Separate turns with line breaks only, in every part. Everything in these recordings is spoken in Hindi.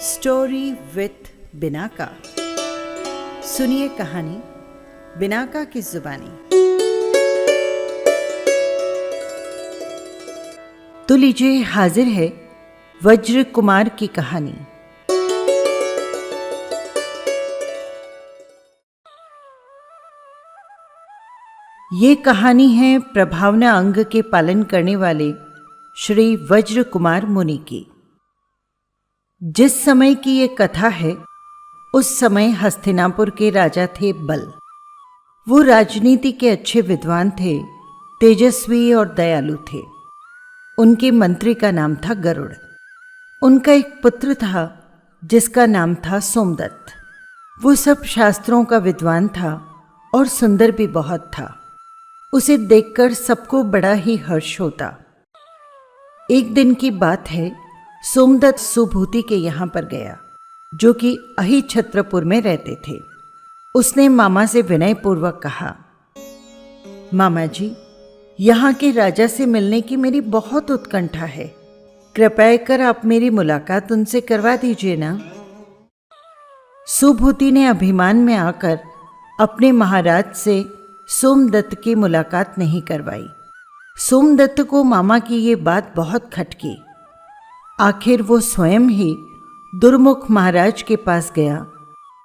Story with Binaca. सुनिए कहानी बिनाका की जुबानी। तो लीजिए, हाजिर है वज्र कुमार की कहानी। ये कहानी है प्रभावना अंग के पालन करने वाले श्री वज्र कुमार मुनि की। जिस समय की ये कथा है, उस समय हस्तिनापुर के राजा थे बल। वो राजनीति के अच्छे विद्वान थे, तेजस्वी और दयालु थे। उनके मंत्री का नाम था गरुड़। उनका एक पुत्र था जिसका नाम था सोमदत्त। वो सब शास्त्रों का विद्वान था और सुंदर भी बहुत था। उसे देखकर सबको बड़ा ही हर्ष होता। एक दिन की बात है, सोमदत्त सुभूति के यहाँ पर गया, जो कि अहिछत्रपुर में रहते थे। उसने मामा से विनयपूर्वक कहा, मामा जी, यहाँ के राजा से मिलने की मेरी बहुत उत्कंठा है। कृपया कर आप मेरी मुलाकात उनसे करवा दीजिए ना। सुभूति ने अभिमान में आकर अपने महाराज से सोमदत्त की मुलाकात नहीं करवाई। सोमदत्त को मामा की ये बात बहुत खटकी। आखिर वो स्वयं ही दुर्मुख महाराज के पास गया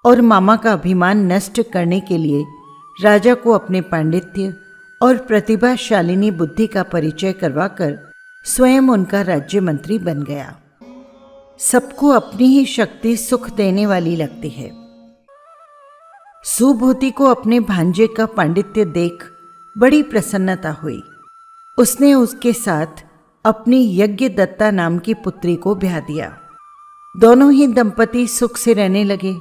और मामा का अभिमान नष्ट करने के लिए राजा को अपने पांडित्य और प्रतिभाशालिनी बुद्धि का परिचय करवाकर स्वयं उनका राज्य मंत्री बन गया। सबको अपनी ही शक्ति सुख देने वाली लगती है। सुभूति को अपने भांजे का पांडित्य देख बड़ी प्रसन्नता हुई। उसने उसके साथ अपनी यज्ञदत्ता नाम की पुत्री को ब्याह दिया। दोनों ही दंपति सुख से रहने लगे।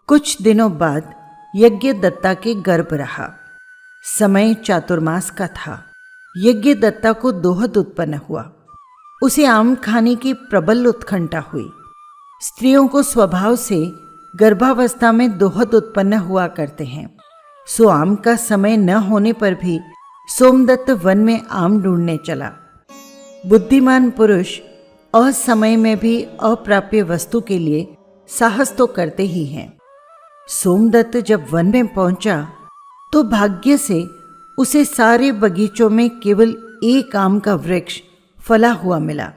कुछ दिनों बाद यज्ञदत्ता के गर्भ रहा। समय चातुर्मास का था। यज्ञदत्ता को दोहद उत्पन्न हुआ। उसे आम खाने की प्रबल उत्कंठा हुई। स्त्रियों को स्वभाव से गर्भावस्था में दोहद उत्पन्न हुआ करते हैं। सो आम का समय न होने पर भी सोमदत्त वन में आम ढूंढने चला। बुद्धिमान पुरुष असमय में भी अप्राप्य वस्तु के लिए साहस तो करते ही हैं। सोमदत्त जब वन में पहुंचा तो भाग्य से उसे सारे बगीचों में केवल एक आम का वृक्ष फला हुआ मिला।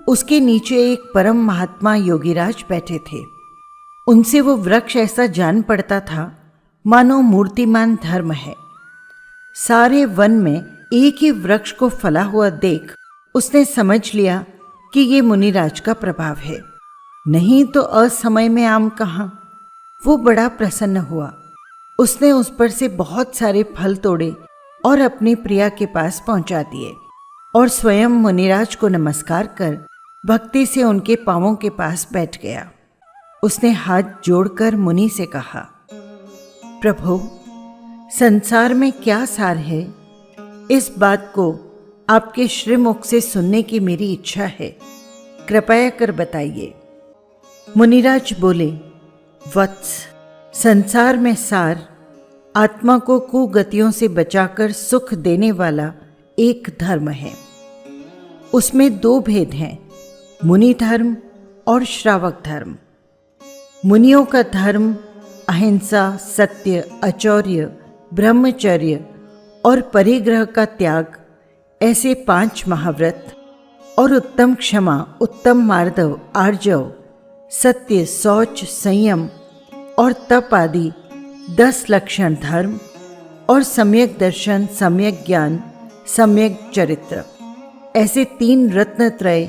उसके नीचे एक परम महात्मा योगीराज बैठे थे। उनसे वो वृक्ष ऐसा जान पड़ता था मानो मूर्तिमान धर्म है। सारे वन में एक ही वृक्ष को फला हुआ देख उसने समझ लिया कि ये मुनिराज का प्रभाव है, नहीं तो असमय में आम कहाँ। वो बड़ा प्रसन्न हुआ। उसने उस पर से बहुत सारे फल तोड़े और अपनी प्रिया के पास पहुंचा दिए और स्वयं मुनिराज को नमस्कार कर भक्ति से उनके पांवों के पास बैठ गया। उसने हाथ जोड़कर मुनि से कहा, प्रभु, संसार में क्या सार है, इस बात को आपके श्रीमुख से सुनने की मेरी इच्छा है। कृपया कर बताइए। मुनिराज बोले, वत्स, संसार में सार आत्मा को कुगतियों से बचाकर सुख देने वाला एक धर्म है। उसमें दो भेद हैं, मुनि धर्म और श्रावक धर्म। मुनियों का धर्म अहिंसा, सत्य, अचौर्य, ब्रह्मचर्य और परिग्रह का त्याग, ऐसे 5 महाव्रत और उत्तम क्षमा, उत्तम मार्दव, आर्जव, सत्य, शौच, संयम और तप आदि 10 लक्षण धर्म और सम्यक दर्शन, सम्यक ज्ञान, सम्यक चरित्र, ऐसे 3 रत्नत्रय,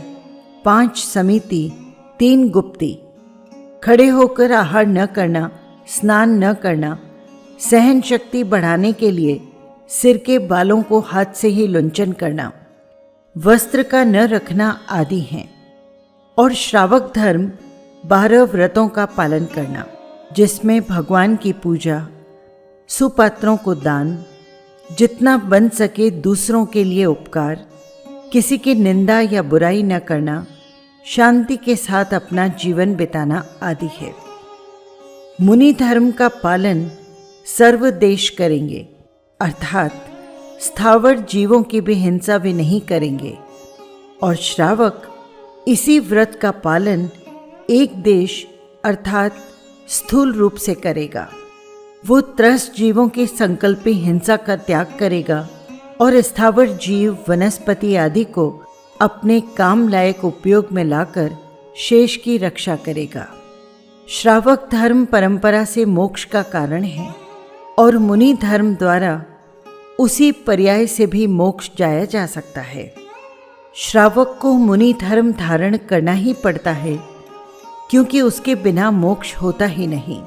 5 समिति, 3 गुप्ती, खड़े होकर आहार न करना, स्नान न करना, सहन शक्ति बढ़ाने के लिए सिर के बालों को हाथ से ही लुंचन करना, वस्त्र का न रखना आदि हैं। और श्रावक धर्म 12 व्रतों का पालन करना, जिसमें भगवान की पूजा, सुपात्रों को दान, जितना बन सके दूसरों के लिए उपकार, किसी की निंदा या बुराई न करना, शांति के साथ अपना जीवन बिताना आदि है। मुनि धर्म का पालन सर्वदेश करेंगे, अर्थात स्थावर जीवों की भी हिंसा वे नहीं करेंगे। और श्रावक इसी व्रत का पालन एक देश अर्थात स्थूल रूप से करेगा। वो त्रस्त जीवों के संकल्पी हिंसा का त्याग करेगा और स्थावर जीव, वनस्पति आदि को अपने काम लायक उपयोग में लाकर शेष की रक्षा करेगा। श्रावक धर्म परंपरा से मोक्ष का कारण है और मुनि धर्म द्वारा उसी पर्याय से भी मोक्ष जाया जा सकता है। श्रावक को मुनि धर्म धारण करना ही पड़ता है, क्योंकि उसके बिना मोक्ष होता ही नहीं।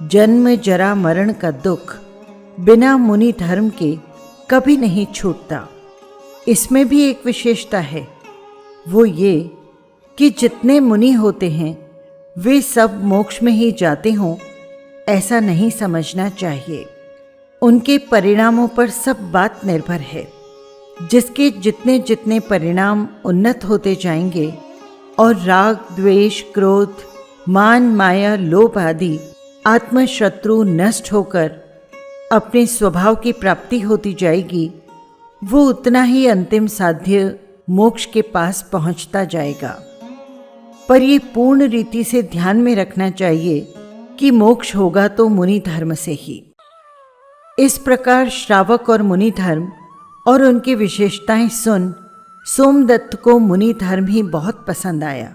जन्म जरा मरण का दुख बिना मुनि धर्म के कभी नहीं छूटता। इसमें भी एक विशेषता है, वो ये कि जितने मुनि होते हैं वे सब मोक्ष में ही जाते हों, ऐसा नहीं समझना चाहिए। उनके परिणामों पर सब बात निर्भर है। जिसके जितने जितने परिणाम उन्नत होते जाएंगे और राग, द्वेष, क्रोध, मान, माया, लोभ आदि आत्मशत्रु नष्ट होकर अपने स्वभाव की प्राप्ति होती जाएगी, वो उतना ही अंतिम साध्य मोक्ष के पास पहुंचता जाएगा। पर ये पूर्ण रीति से ध्यान में रखना चाहिए कि मोक्ष होगा तो मुनि धर्म से ही। इस प्रकार श्रावक और मुनि धर्म और उनकी विशेषताएं सुन सोमदत्त को मुनि धर्म ही बहुत पसंद आया।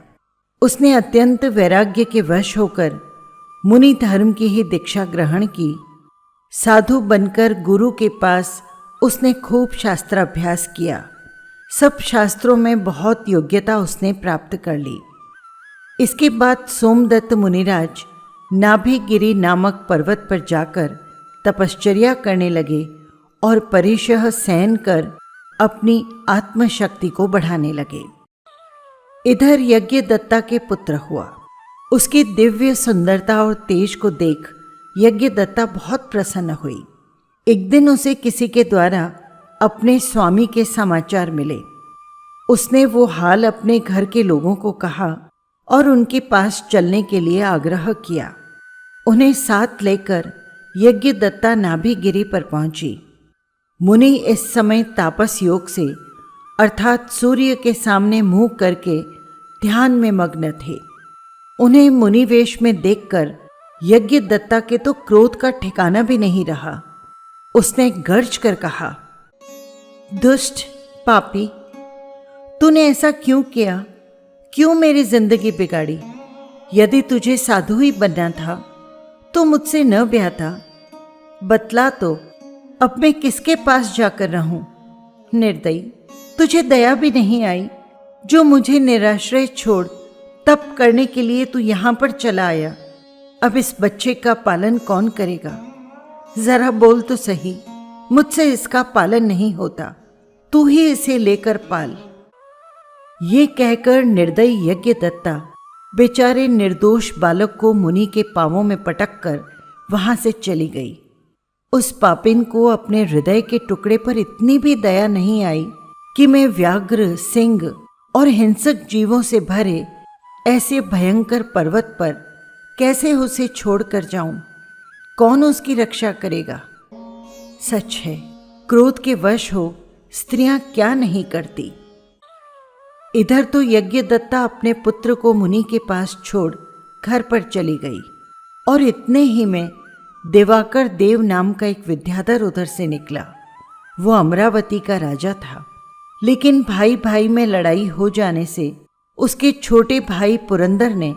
उसने अत्यंत वैराग्य के वश होकर मुनि धर्म की ही दीक्षा ग्रहण की। साधु बनकर गुरु के पास उसने खूब शास्त्राभ्यास किया। सब शास्त्रों में बहुत योग्यता उसने प्राप्त कर ली। इसके बाद सोमदत्त मुनिराज नाभिगिरी नामक पर्वत पर जाकर तपश्चर्या करने लगे और परिशः शयन कर अपनी आत्मशक्ति को बढ़ाने लगे। इधर यज्ञदत्ता के पुत्र हुआ। उसकी दिव्य सुंदरता और तेज को देख यज्ञदत्ता बहुत प्रसन्न हुई। एक दिन उसे किसी के द्वारा अपने स्वामी के समाचार मिले। उसने वो हाल अपने घर के लोगों को कहा और उनके पास चलने के लिए आग्रह किया। उन्हें साथ लेकर यज्ञदत्ता नाभिगिरी पर पहुंची। मुनि इस समय तापस योग से अर्थात सूर्य के सामने मुंह करके ध्यान में मग्न थे। उन्हें मुनिवेश में देखकर यज्ञदत्ता के तो क्रोध का ठिकाना भी नहीं रहा। उसने गर्ज कर कहा, दुष्ट पापी, तूने ऐसा क्यों किया? क्यों मेरी जिंदगी बिगाड़ी? यदि तुझे साधु ही बनना था तो मुझसे न ब्याहता। बतला तो, अब मैं किसके पास जाकर रहूं? निर्दयी, तुझे दया भी नहीं आई। जो मुझे निराश्रय छोड़ तप करने के लिए तू यहां पर चला आया। अब इस बच्चे का पालन कौन करेगा? जरा बोल तो सही, मुझसे इसका पालन नहीं होता, तू ही इसे लेकर पाल। ये कहकर निर्दयी यज्ञदत्ता बेचारे निर्दोष बालक को मुनि के पांवों में पटक कर वहां से चली गई। उस पापिन को अपने हृदय के टुकड़े पर इतनी भी दया नहीं आई कि मैं व्याघ्र, सिंह और हिंसक जीवों से भरे ऐसे भयंकर पर्वत पर कैसे उसे छोड़कर जाऊं? कौन उसकी रक्षा करेगा? सच है, क्रोध के वश हो स्त्रियां क्या नहीं करती। इधर तो यज्ञदत्ता अपने पुत्र को मुनि के पास छोड़ घर पर चली गई और इतने ही में देवाकर देव नाम का एक विद्याधर उधर से निकला। वो अमरावती का राजा था, लेकिन भाई भाई में लड़ाई हो जाने से उसके छोटे भाई पुरंदर ने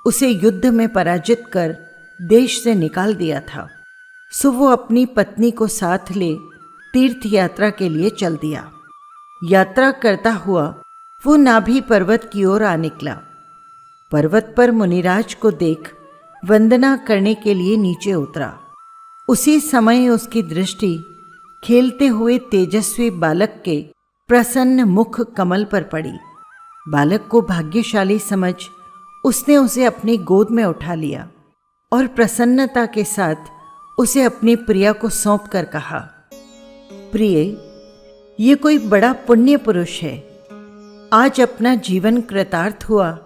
उसे युद्ध में पराजित कर देश से निकाल दिया था। सो वो अपनी पत्नी को साथ ले तीर्थ यात्रा के लिए चल दिया। यात्रा करता हुआ वो नाभि पर्वत की ओर आ निकला। पर्वत पर मुनिराज को देख वंदना करने के लिए नीचे उतरा। उसी समय उसकी दृष्टि खेलते हुए तेजस्वी बालक के प्रसन्न मुख कमल पर पड़ी। बालक को भाग्यशाली समझ उसने उसे अपनी गोद में उठा लिया और प्रसन्नता के साथ उसे अपनी प्रिया को सौंप कर कहा, प्रिय, ये कोई बड़ा पुण्य पुरुष है। आज अपना जीवन कृतार्थ हुआ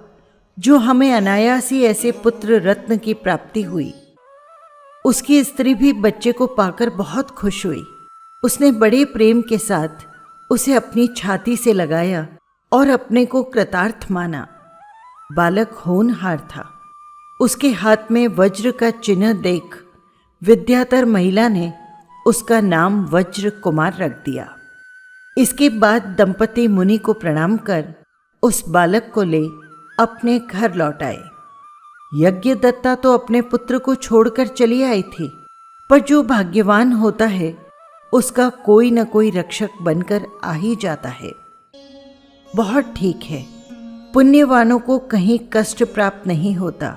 जो हमें अनायास ही ऐसे पुत्र रत्न की प्राप्ति हुई। उसकी स्त्री भी बच्चे को पाकर बहुत खुश हुई। उसने बड़े प्रेम के साथ उसे अपनी छाती से लगाया और अपने को कृतार्थ माना। बालक होनहार था। उसके हाथ में वज्र का चिन्ह देख विद्याधर महिला ने उसका नाम वज्र कुमार रख दिया। इसके बाद दंपति मुनि को प्रणाम कर उस बालक को ले अपने घर लौट आए। यज्ञदत्ता तो अपने पुत्र को छोड़कर चली आई थी, पर जो भाग्यवान होता है उसका कोई न कोई रक्षक बनकर आ ही जाता है। बहुत ठीक है, पुण्यवानों को कहीं कष्ट प्राप्त नहीं होता।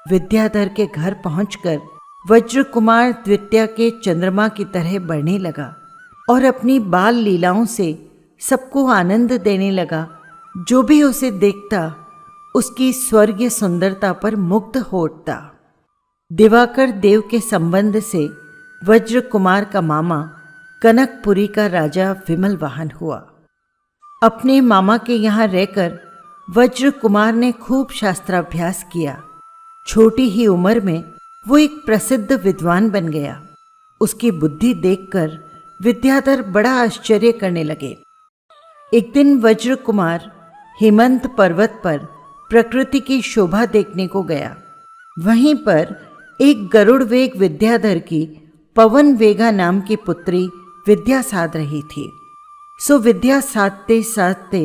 विद्याधर के घर पहुंचकर वज्र कुमार द्वितीया के चंद्रमा की तरह बढ़ने लगा और अपनी बाल लीलाओं से सबको आनंद देने लगा। जो भी उसे देखता उसकी स्वर्गीय सुंदरता पर मुग्ध हो उठता। दिवाकर देव के संबंध से वज्र कुमार का मामा कनकपुरी का राजा विमल वाहन हुआ। अपने मामा के यहाँ रहकर वज्र कुमार ने खूब शास्त्राभ्यास किया। छोटी ही उम्र में वो एक प्रसिद्ध विद्वान बन गया। उसकी बुद्धि देखकर विद्याधर बड़ा आश्चर्य करने लगे। एक दिन वज्र कुमार हेमंत पर्वत पर प्रकृति की शोभा देखने को गया। वहीं पर एक गरुड़ वेग विद्याधर की पवन वेगा नाम की पुत्री विद्या साध रही थी। सो विद्या साधते साधते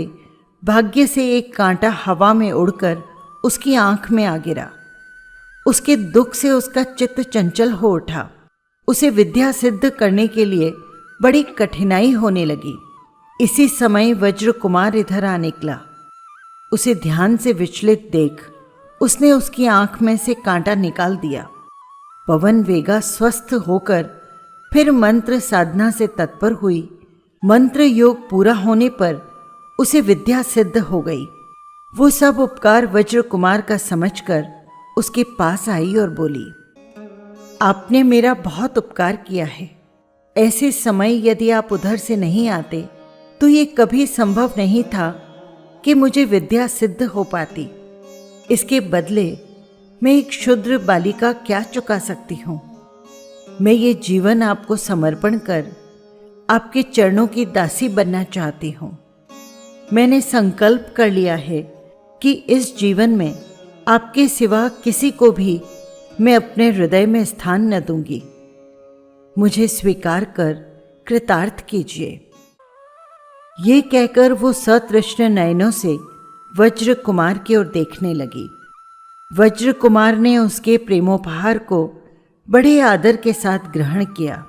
भाग्य से एक कांटा हवा में उड़कर उसकी आंख में आ गिरा। उसके दुख से उसका चित्त चंचल हो उठा। उसे विद्या सिद्ध करने के लिए बड़ी कठिनाई होने लगी। इसी समय वज्र कुमार इधर आ निकला। उसे ध्यान से विचलित देख उसने उसकी आंख में से कांटा निकाल दिया। पवन वेगा स्वस्थ होकर फिर मंत्र साधना से तत्पर हुई। मंत्र योग पूरा होने पर उसे विद्या सिद्ध हो गई। वो सब उपकार वज्र कुमार का समझकर उसके पास आई और बोली, आपने मेरा बहुत उपकार किया है। ऐसे समय यदि आप उधर से नहीं आते तो ये कभी संभव नहीं था कि मुझे विद्या सिद्ध हो पाती। इसके बदले मैं एक क्षुद्र बालिका क्या चुका सकती हूँ। मैं ये जीवन आपको समर्पण कर आपके चरणों की दासी बनना चाहती हूँ। मैंने संकल्प कर लिया है कि इस जीवन में आपके सिवा किसी को भी मैं अपने हृदय में स्थान न दूंगी। मुझे स्वीकार कर कृतार्थ कीजिए। ये कहकर वो सतृष्ण नयनों से वज्र कुमार की ओर देखने लगी। वज्र कुमार ने उसके प्रेमोपहार को बड़े आदर के साथ ग्रहण किया।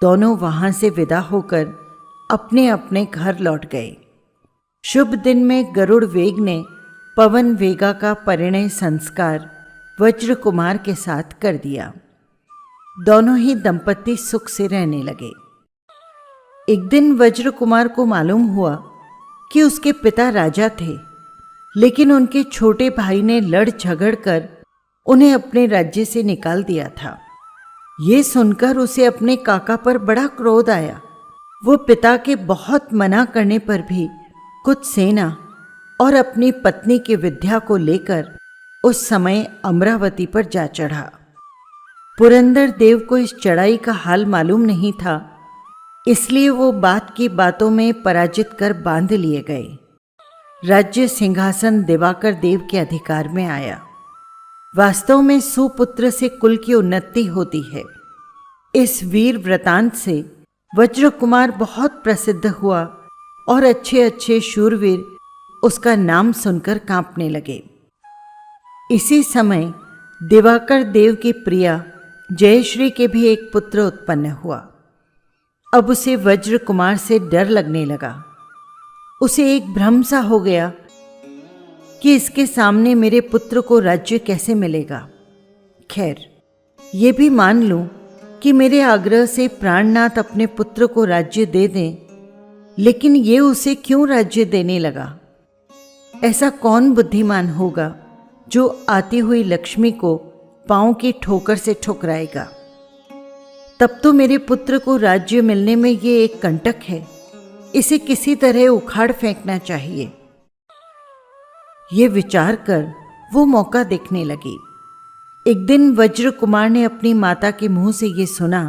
दोनों वहां से विदा होकर अपने अपने घर लौट गए। शुभ दिन में गरुड़ वेग ने पवन वेगा का परिणय संस्कार वज्र कुमार के साथ कर दिया। दोनों ही दंपति सुख से रहने लगे। एक दिन वज्र कुमार को मालूम हुआ कि उसके पिता राजा थे, लेकिन उनके छोटे भाई ने लड़ झगड़ कर उन्हें अपने राज्य से निकाल दिया था। ये सुनकर उसे अपने काका पर बड़ा क्रोध आया। वो पिता के बहुत मना करने पर भी कुछ सेना और अपनी पत्नी की विद्या को लेकर उस समय अमरावती पर जा चढ़ा। पुरंदर देव को इस चढ़ाई का हाल मालूम नहीं था, इसलिए वो बात की बातों में पराजित कर बांध लिए गए। राज्य सिंहासन दिवाकर देव के अधिकार में आया। वास्तव में सुपुत्र से कुल की उन्नति होती है। इस वीर वृतांत से वज्र कुमार बहुत प्रसिद्ध हुआ और अच्छे अच्छे शूरवीर उसका नाम सुनकर कांपने लगे। इसी समय दिवाकर देव की प्रिया जयश्री के भी एक पुत्र उत्पन्न हुआ। अब उसे वज्र कुमार से डर लगने लगा। उसे एक भ्रम सा हो गया कि इसके सामने मेरे पुत्र को राज्य कैसे मिलेगा। खैर, ये भी मान लूं कि मेरे आग्रह से प्राणनाथ अपने पुत्र को राज्य दे दें, लेकिन ये उसे क्यों राज्य देने लगा? ऐसा कौन बुद्धिमान होगा जो आती हुई लक्ष्मी को पांव की ठोकर से ठुकराएगा? तब तो मेरे पुत्र को राज्य मिलने में ये एक कंटक है। इसे किसी तरह उखाड़ फेंकना चाहिए। ये विचार कर वो मौका देखने लगी। एक दिन वज्र कुमार ने अपनी माता के मुंह से ये सुना,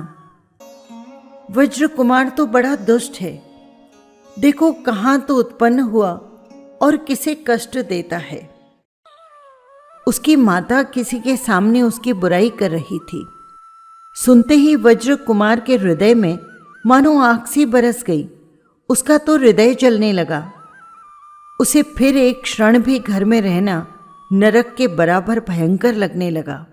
वज्र कुमार तो बड़ा दुष्ट है। देखो कहाँ तो उत्पन्न हुआ और किसे कष्ट देता है। उसकी माता किसी के सामने उसकी बुराई कर रही थी। सुनते ही वज्र कुमार के हृदय में मानो आग सी बरस गई। उसका तो हृदय जलने लगा। उसे फिर एक क्षण भी घर में रहना नरक के बराबर भयंकर लगने लगा।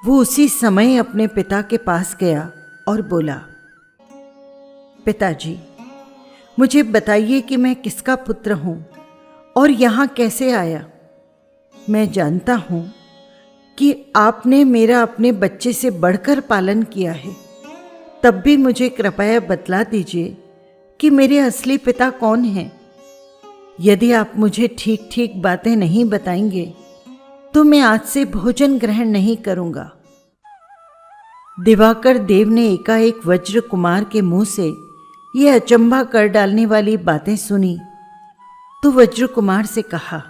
वो उसी समय अपने पिता के पास गया और बोला, पिताजी, मुझे बताइए कि मैं किसका पुत्र हूं और यहां कैसे आया। मैं जानता हूं कि आपने मेरा अपने बच्चे से बढ़कर पालन किया है, तब भी मुझे कृपया बतला दीजिए कि मेरे असली पिता कौन हैं। यदि आप मुझे ठीक ठीक बातें नहीं बताएंगे तो मैं आज से भोजन ग्रहण नहीं करूंगा। दिवाकर देव ने एकाएक वज्र कुमार के मुंह से ये अचंभा कर डालने वाली बातें सुनी तो वज्र कुमार से कहा,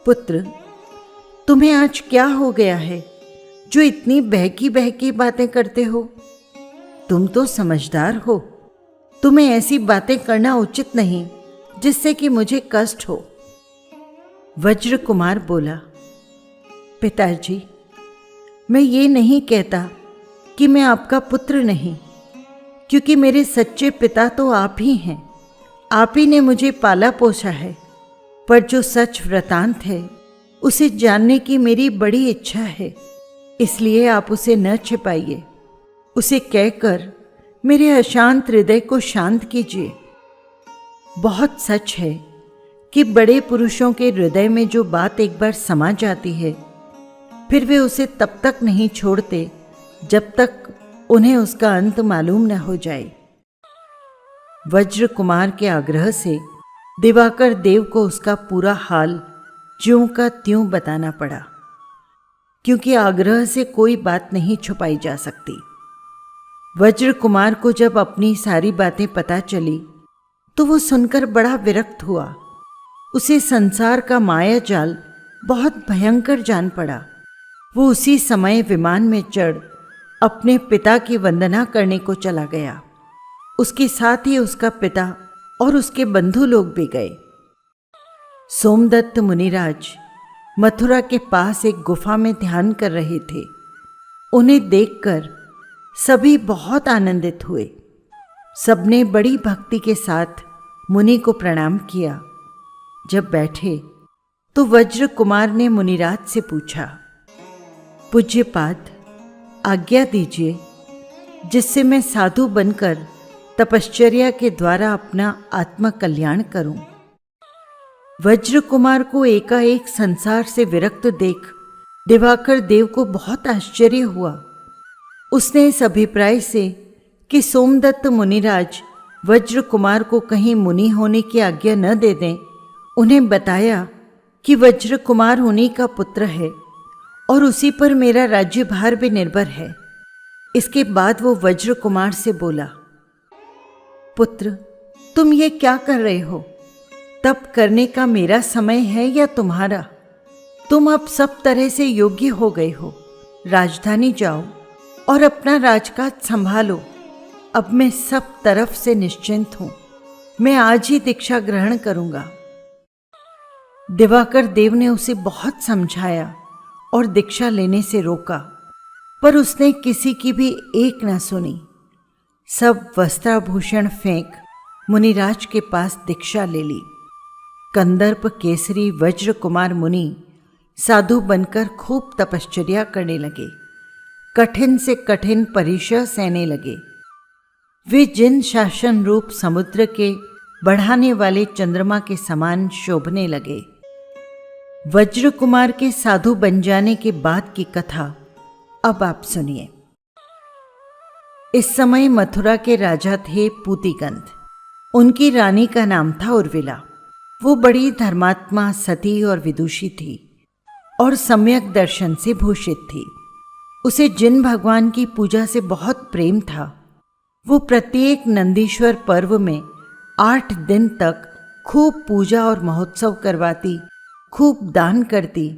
पुत्र, तुम्हें आज क्या हो गया है जो इतनी बहकी बहकी बातें करते हो? तुम तो समझदार हो। तुम्हें ऐसी बातें करना उचित नहीं जिससे कि मुझे कष्ट हो। वज्र कुमार बोला, पिताजी, मैं ये नहीं कहता कि मैं आपका पुत्र नहीं, क्योंकि मेरे सच्चे पिता तो आप ही हैं। आप ही ने मुझे पाला पोसा है, पर जो सच वृतांत है उसे जानने की मेरी बड़ी इच्छा है, इसलिए आप उसे न छिपाइए। उसे कहकर मेरे अशांत हृदय को शांत कीजिए। बहुत सच है कि बड़े पुरुषों के हृदय में जो बात एक बार समा जाती है, फिर वे उसे तब तक नहीं छोड़ते जब तक उन्हें उसका अंत मालूम न हो जाए। वज्र कुमार के आग्रह से दिवाकर देव को उसका पूरा हाल ज्यों का त्यों बताना पड़ा, क्योंकि आग्रह से कोई बात नहीं छुपाई जा सकती। वज्र कुमार को जब अपनी सारी बातें पता चली तो वो सुनकर बड़ा विरक्त हुआ। उसे संसार का माया जाल बहुत भयंकर जान पड़ा। वो उसी समय विमान में चढ़ अपने पिता की वंदना करने को चला गया। उसके साथ ही उसका पिता और उसके बंधु लोग भी गए। सोमदत्त मुनिराज मथुरा के पास एक गुफा में ध्यान कर रहे थे। उन्हें देखकर सभी बहुत आनंदित हुए। सबने बड़ी भक्ति के साथ मुनि को प्रणाम किया। जब बैठे तो वज्र कुमार ने मुनिराज से पूछा, पूज्यपाद, आज्ञा दीजिए जिससे मैं साधु बनकर तपश्चर्या के द्वारा अपना आत्म कल्याण करूं। वज्र कुमार को एकाएक संसार से विरक्त देख दिवाकर देव को बहुत आश्चर्य हुआ। उसने इस अभिप्राय से कि सोमदत्त मुनिराज वज्र कुमार को कहीं मुनि होने की आज्ञा न दे दें, उन्हें बताया कि वज्र कुमार उन्हीं का पुत्र है और उसी पर मेरा राज्यभार भी निर्भर है। इसके बाद वो वज्र कुमार से बोला, पुत्र, तुम ये क्या कर रहे हो? तप करने का मेरा समय है या तुम्हारा? तुम अब सब तरह से योग्य हो गए हो। राजधानी जाओ और अपना राजकाज संभालो। अब मैं सब तरफ से निश्चिंत हूं। मैं आज ही दीक्षा ग्रहण करूंगा। दिवाकर देव ने उसे बहुत समझाया और दीक्षा लेने से रोका, पर उसने किसी की भी एक न सुनी। सब वस्त्राभूषण फेंक मुनिराज के पास दीक्षा ले ली। कंदर्प केसरी वज्र कुमार मुनि साधु बनकर खूब तपश्चर्या करने लगे। कठिन से कठिन परीक्षा सहने लगे। वे जिन शासन रूप समुद्र के बढ़ाने वाले चंद्रमा के समान शोभने लगे। वज्र कुमार के साधु बन जाने के बाद की कथा अब आप सुनिए। इस समय मथुरा के राजा थे पूतिगंध। उनकी रानी का नाम था उर्विला। वो बड़ी धर्मात्मा, सती और विदुषी थी और सम्यक दर्शन से भूषित थी। उसे जिन भगवान की पूजा से बहुत प्रेम था, वो प्रत्येक नंदीश्वर पर्व में 8 दिन तक खूब पूजा और महोत्सव करवाती, खूब दान करती।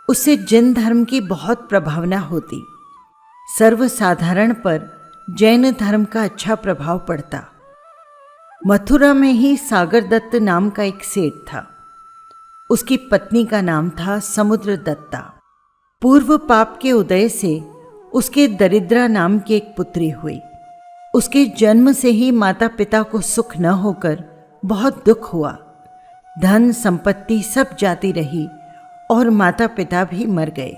उससे जिन धर्म की बहुत प्रभावना होती। सर्वसाधारण पर जैन धर्म का अच्छा प्रभाव पड़ता। मथुरा में ही सागर दत्त नाम का एक सेठ था। उसकी पत्नी का नाम था समुद्र दत्ता। पूर्व पाप के उदय से उसके दरिद्रा नाम की एक पुत्री हुई। उसके जन्म से ही माता पिता को सुख न होकर बहुत दुख हुआ। धन संपत्ति सब जाती रही और माता पिता भी मर गए।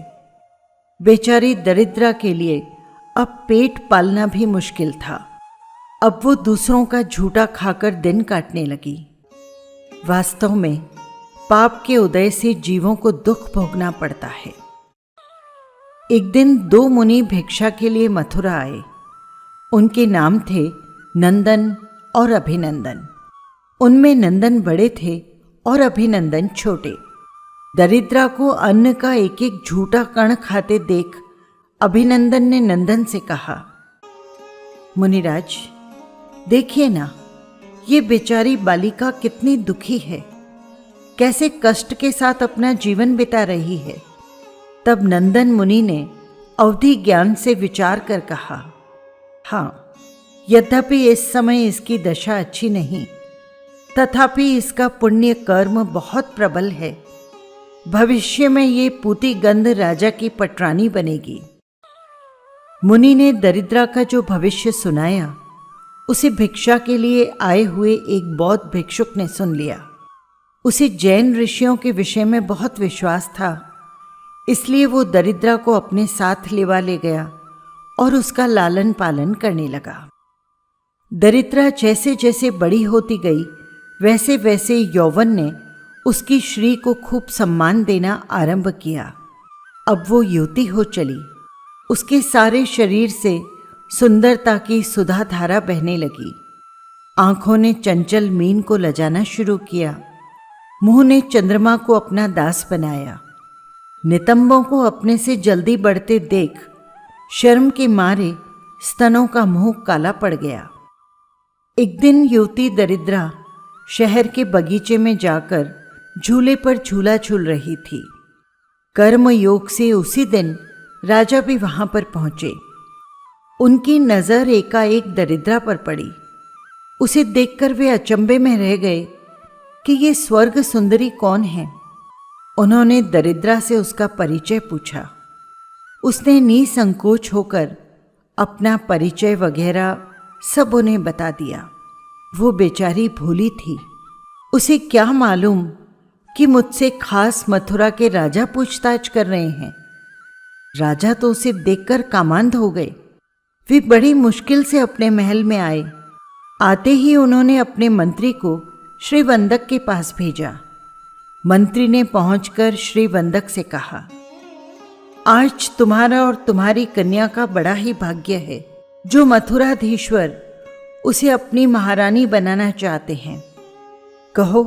बेचारी दरिद्रा के लिए अब पेट पालना भी मुश्किल था। अब वो दूसरों का झूठा खाकर दिन काटने लगी। वास्तव में पाप के उदय से जीवों को दुख भोगना पड़ता है। एक दिन 2 मुनि भिक्षा के लिए मथुरा आए। उनके नाम थे नंदन और अभिनंदन। उनमें नंदन बड़े थे और अभिनंदन छोटे। दरिद्रा को अन्न का एक एक झूठा कण खाते देख अभिनंदन ने नंदन से कहा, मुनिराज, देखिए ना, ये बेचारी बालिका कितनी दुखी है, कैसे कष्ट के साथ अपना जीवन बिता रही है। तब नंदन मुनि ने अवधि ज्ञान से विचार कर कहा, हाँ, यद्यपि इस समय इसकी दशा अच्छी नहीं, तथापि इसका पुण्य कर्म बहुत प्रबल है। भविष्य में ये पूती गंध राजा की पटरानी बनेगी। मुनि ने दरिद्रा का जो भविष्य सुनाया उसे भिक्षा के लिए आए हुए एक बौद्ध भिक्षुक ने सुन लिया। उसे जैन ऋषियों के विषय में बहुत विश्वास था, इसलिए वो दरिद्रा को अपने साथ लेवा ले गया और उसका लालन पालन करने लगा। दरिद्रा जैसे जैसे बड़ी होती गई वैसे वैसे यौवन ने उसकी श्री को खूब सम्मान देना आरंभ किया। अब वो युवती हो चली। उसके सारे शरीर से सुंदरता की सुधा धारा बहने लगी। आंखों ने चंचल मीन को लजाना शुरू किया। मुंह ने चंद्रमा को अपना दास बनाया। नितंबों को अपने से जल्दी बढ़ते देख शर्म के मारे स्तनों का मुंह काला पड़ गया। एक दिन युवती दरिद्रा शहर के बगीचे में जाकर झूले पर झूला झूल रही थी। कर्म योग से उसी दिन राजा भी वहां पर पहुंचे। उनकी नजर एकाएक दरिद्रा पर पड़ी। उसे देखकर वे अचंभे में रह गए कि ये स्वर्ग सुंदरी कौन है। उन्होंने दरिद्रा से उसका परिचय पूछा। उसने निसंकोच होकर अपना परिचय वगैरह सब उन्हें बता दिया। वो बेचारी भूली थी। उसे क्या मालूम कि मुझसे खास मथुरा के राजा पूछताछ कर रहे हैं। राजा तो उसे देखकर कामांध हो गए। वे बड़ी मुश्किल से अपने महल में आए। आते ही उन्होंने अपने मंत्री को श्री वंदक के पास भेजा। मंत्री ने पहुंचकर श्री वंदक से कहा, आज तुम्हारा और तुम्हारी कन्या का बड़ा ही भाग्य है जो मथुराधीश्वर उसे अपनी महारानी बनाना चाहते हैं। कहो,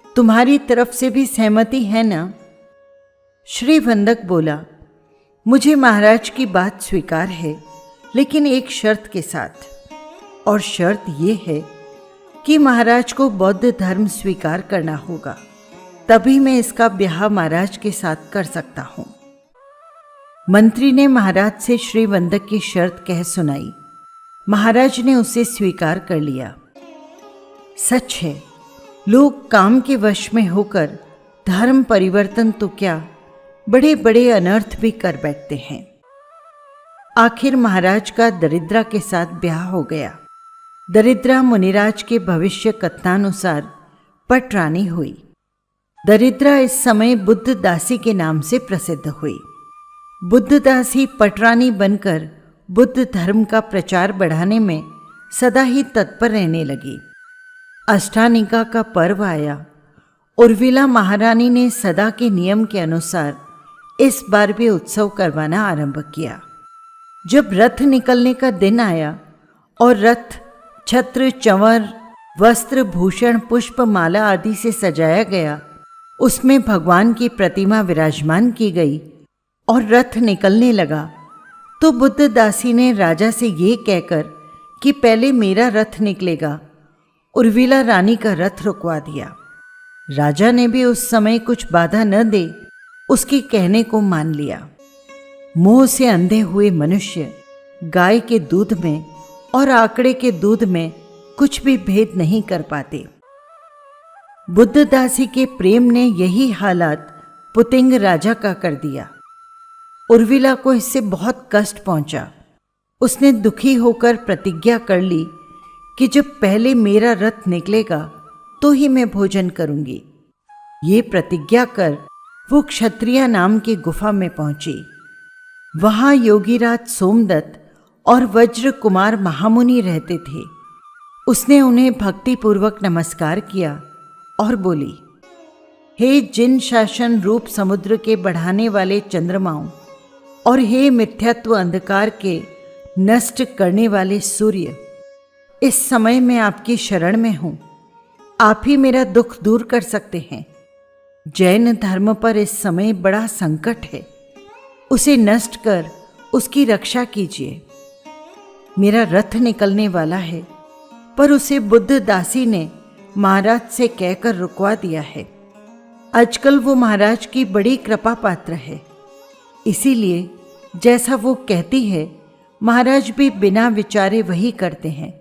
तुम्हारी तरफ से भी सहमति है ना? श्री वंदक बोला, मुझे महाराज की बात स्वीकार है, लेकिन एक शर्त के साथ। और शर्त ये है कि महाराज को बौद्ध धर्म स्वीकार करना होगा, तभी मैं इसका ब्याह महाराज के साथ कर सकता हूं। मंत्री ने महाराज से श्री वंदक की शर्त कह सुनाई। महाराज ने उसे स्वीकार कर लिया। सच है, लोग काम के वश में होकर धर्म परिवर्तन तो क्या, बड़े बड़े अनर्थ भी कर बैठते हैं। आखिर महाराज का दरिद्रा के साथ ब्याह हो गया। दरिद्रा मुनिराज के भविष्य कथनानुसार पटरानी हुई। दरिद्रा इस समय बुद्ध दासी के नाम से प्रसिद्ध हुई। बुद्ध दासी पटरानी बनकर बुद्ध धर्म का प्रचार बढ़ाने में सदा ही तत्पर रहने लगी। अष्टानिका का पर्व आया। उर्विला महारानी ने सदा के नियम के अनुसार इस बार भी उत्सव करवाना आरंभ किया। जब रथ निकलने का दिन आया और रथ छत्र, चंवर, वस्त्र, भूषण, पुष्प, माला आदि से सजाया गया, उसमें भगवान की प्रतिमा विराजमान की गई और रथ निकलने लगा, तो बुद्ध दासी ने राजा से ये कहकर कि पहले मेरा रथ निकलेगा, उर्विला रानी का रथ रुकवा दिया। राजा ने भी उस समय कुछ बाधा न दे उसके कहने को मान लिया। मोह से अंधे हुए मनुष्य गाय के दूध में और आकड़े के दूध में कुछ भी भेद नहीं कर पाते। बुद्धदासी के प्रेम ने यही हालात पुतिंग राजा का कर दिया। उर्विला को इससे बहुत कष्ट पहुंचा। उसने दुखी होकर प्रतिज्ञा कर ली कि जब पहले मेरा रथ निकलेगा तो ही मैं भोजन करूंगी। ये प्रतिज्ञा कर वो क्षत्रिया नाम की गुफा में पहुंची। वहां योगीराज सोमदत्त और वज्र कुमार महामुनि रहते थे। उसने उन्हें भक्तिपूर्वक नमस्कार किया और बोली, हे जिन शासन रूप समुद्र के बढ़ाने वाले चंद्रमाओं और हे मिथ्यात्व अंधकार के नष्ट करने वाले सूर्य, इस समय मैं आपकी शरण में हूं। आप ही मेरा दुख दूर कर सकते हैं। जैन धर्म पर इस समय बड़ा संकट है। उसे नष्ट कर उसकी रक्षा कीजिए। मेरा रथ निकलने वाला है, पर उसे बुद्धदासी ने महाराज से कहकर रुकवा दिया है। आजकल वो महाराज की बड़ी कृपा पात्र है, इसीलिए जैसा वो कहती है महाराज भी बिना विचारे वही करते हैं।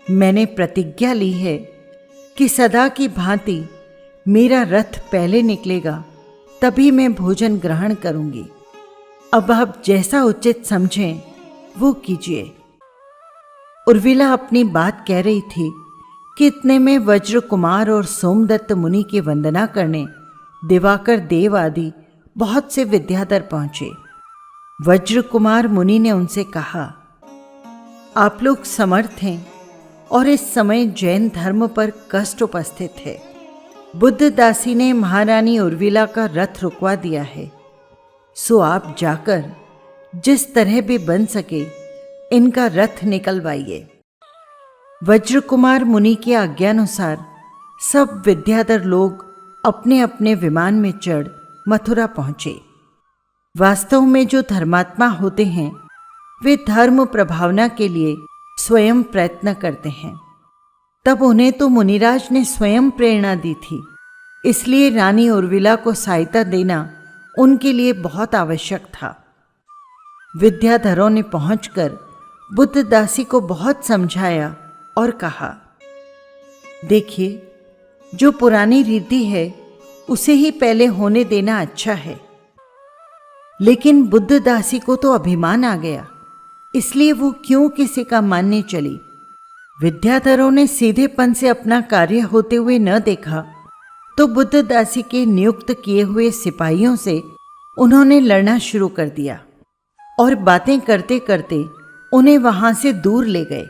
मैंने प्रतिज्ञा ली है कि सदा की भांति मेरा रथ पहले निकलेगा, तभी मैं भोजन ग्रहण करूंगी। अब आप जैसा उचित समझें वो कीजिए। उर्विला अपनी बात कह रही थी कि इतने में वज्र कुमार और सोमदत्त मुनि की वंदना करने दिवाकर देव आदि बहुत से विद्याधर पहुंचे। वज्र कुमार मुनि ने उनसे कहा, आप लोग समर्थ हैं और इस समय जैन धर्म पर कष्ट उपस्थित है। बुद्धदासी ने महारानी उर्विला का रथ रुकवा दिया है, सो आप जाकर जिस तरह भी बन सके इनका रथ निकलवाइए। वज्र कुमार मुनि की आज्ञानुसार सब विद्याधर लोग अपने अपने विमान में चढ़ मथुरा पहुंचे। वास्तव में जो धर्मात्मा होते हैं वे धर्म प्रभावना के लिए स्वयं प्रयत्न करते हैं। तब उन्हें तो मुनिराज ने स्वयं प्रेरणा दी थी, इसलिए रानी उर्विला को सहायता देना उनके लिए बहुत आवश्यक था। विद्याधरों ने पहुंचकर बुद्धदासी को बहुत समझाया और कहा, देखिए, जो पुरानी रीति है उसे ही पहले होने देना अच्छा है। लेकिन बुद्धदासी को तो अभिमान आ गया, इसलिए वो क्यों किसी का मानने चली। विद्याधरों ने सीधेपन से अपना कार्य होते हुए न देखा तो बुद्धदासी के नियुक्त किए हुए सिपाहियों से उन्होंने लड़ना शुरू कर दिया और बातें करते करते उन्हें वहां से दूर ले गए।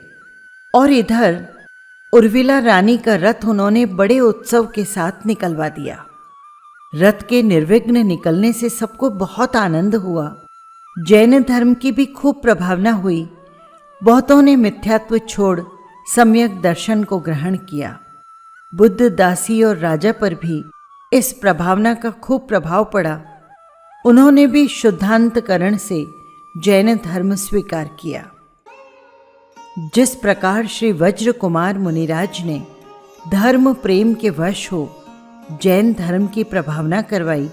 और इधर उर्विला रानी का रथ उन्होंने बड़े उत्सव के साथ निकलवा दिया। रथ के निर्विघ्न निकलने से सबको बहुत आनंद हुआ। जैन धर्म की भी खूब प्रभावना हुई। बहुतों ने मिथ्यात्व छोड़ सम्यक दर्शन को ग्रहण किया। बुद्धदासी और राजा पर भी इस प्रभावना का खूब प्रभाव पड़ा। उन्होंने भी शुद्धांतकरण से जैन धर्म स्वीकार किया। जिस प्रकार श्री वज्र कुमार मुनिराज ने धर्म प्रेम के वश हो जैन धर्म की प्रभावना करवाई,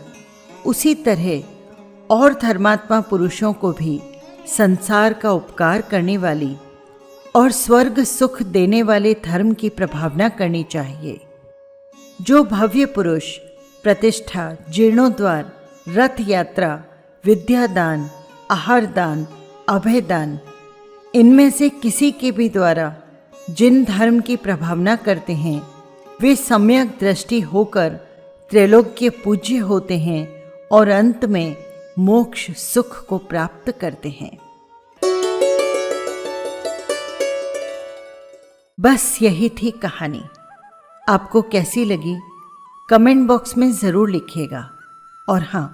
उसी तरह और धर्मात्मा पुरुषों को भी संसार का उपकार करने वाली और स्वर्ग सुख देने वाले धर्म की प्रभावना करनी चाहिए। जो भव्य पुरुष प्रतिष्ठा, जीर्णोद्वार, रथ यात्रा, विद्यादान, आहारदान, अभयदान, इनमें से किसी के भी द्वारा जिन धर्म की प्रभावना करते हैं वे सम्यक दृष्टि होकर त्रैलोक्य पूज्य होते हैं और अंत में मोक्ष सुख को प्राप्त करते हैं। बस यही थी कहानी। आपको कैसी लगी कमेंट बॉक्स में ज़रूर लिखिएगा। और हाँ,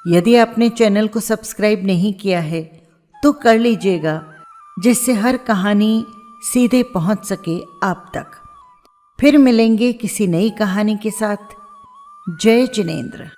यदि आपने चैनल को सब्सक्राइब नहीं किया है तो कर लीजिएगा, जिससे हर कहानी सीधे पहुंच सके आप तक। फिर मिलेंगे किसी नई कहानी के साथ। जय जिनेंद्र।